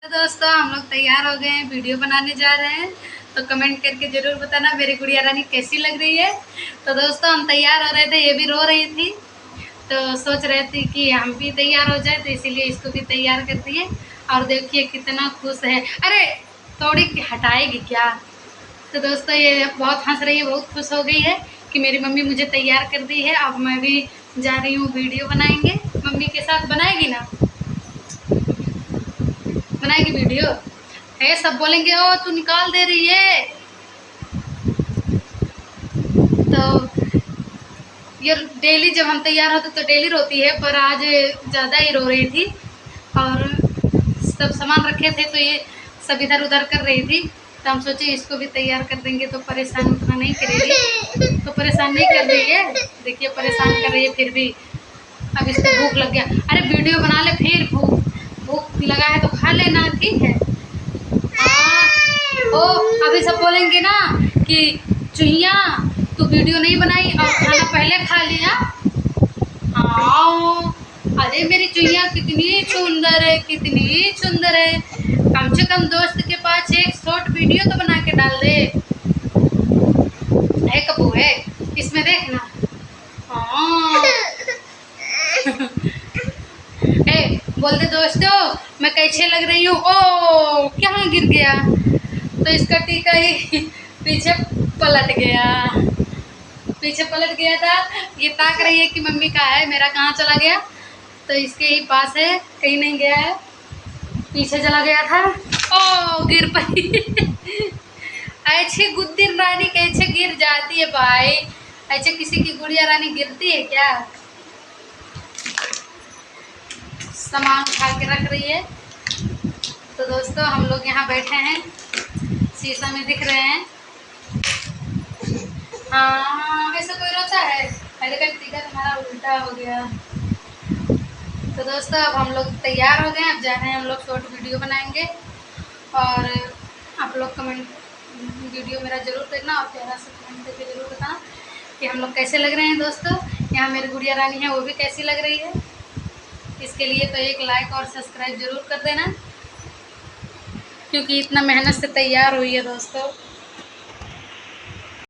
तो दोस्तों हम लोग तैयार हो गए हैं, वीडियो बनाने जा रहे हैं। तो कमेंट करके ज़रूर बताना मेरी गुड़िया रानी कैसी लग रही है। तो दोस्तों हम तैयार हो रहे थे, ये भी रो रही थी, तो सोच रहे थे कि हम भी तैयार हो जाए, तो इसीलिए इसको भी तैयार कर दिए। और देखिए कितना खुश है। अरे थोड़ी हटाएगी क्या। तो दोस्तों ये बहुत हंस रही है, बहुत खुश हो गई है कि मेरी मम्मी मुझे तैयार कर दी है। अब मैं भी जा रही हूँ, वीडियो बनाएंगे मम्मी के साथ। बनाएगी ना, बनाएगी वीडियो है। सब बोलेंगे ओ तू निकाल दे रही है। तो ये डेली जब हम तैयार होते तो डेली रोती है, पर आज ज़्यादा ही रो रही थी। और सब सामान रखे थे तो ये सब इधर उधर कर रही थी। तो हम सोचे इसको भी तैयार कर देंगे तो परेशान उतना नहीं करेगी। तो परेशान नहीं कर रही है, देखिए परेशान कर रही है फिर भी। अब इसको भूख लग गया। अरे वीडियो बना ले, फिर भूख भूख लगा है तो खा लेना, ठीक है। हाँ ओ, अभी सब बोलेंगे ना कि चुहिया तू वीडियो नहीं बनाई और खाना पहले खा लिया। हाँ अरे मेरी चुहिया कितनी सुंदर है, कितनी सुंदर है। कम से कम दोस्त के पास एक शॉर्ट वीडियो तो बना के डाल दे। है कबू है इसमें, देखना। हाँ ए बोल दे दोस्तों मैं कैसे लग रही हूँ। ओ क्या गिर गया, तो इसका टीका ही पीछे पलट गया। पीछे पलट गया था। ये ताक रही है कि मम्मी का है, मेरा कहाँ चला गया। तो इसके ही पास है, कहीं नहीं गया है, पीछे चला गया था। ओ गिर पड़ी ऐसी गुड्डी रानी कैसे गिर जाती है भाई। ऐसे किसी की गुड़िया रानी गिरती है क्या। सामान उठा के रख रही है। तो दोस्तों हम लोग यहाँ बैठे हैं, शीशा में दिख रहे हैं। हाँ ऐसा कोई रोता है, पहले का टीका तुम्हारा उल्टा हो गया। तो दोस्तों अब हम लोग तैयार हो गए हैं, अब जा रहे हैं हम लोग शॉर्ट वीडियो बनाएंगे। और आप लोग कमेंट वीडियो मेरा ज़रूर देखना और प्यारा से कमेंट करके ज़रूर बताना कि हम लोग कैसे लग रहे हैं। दोस्तों यहाँ मेरी गुड़िया रानी है, वो भी कैसी लग रही है। इसके लिए तो एक लाइक और सब्सक्राइब ज़रूर कर देना, क्योंकि इतना मेहनत से तैयार हुई है दोस्तों।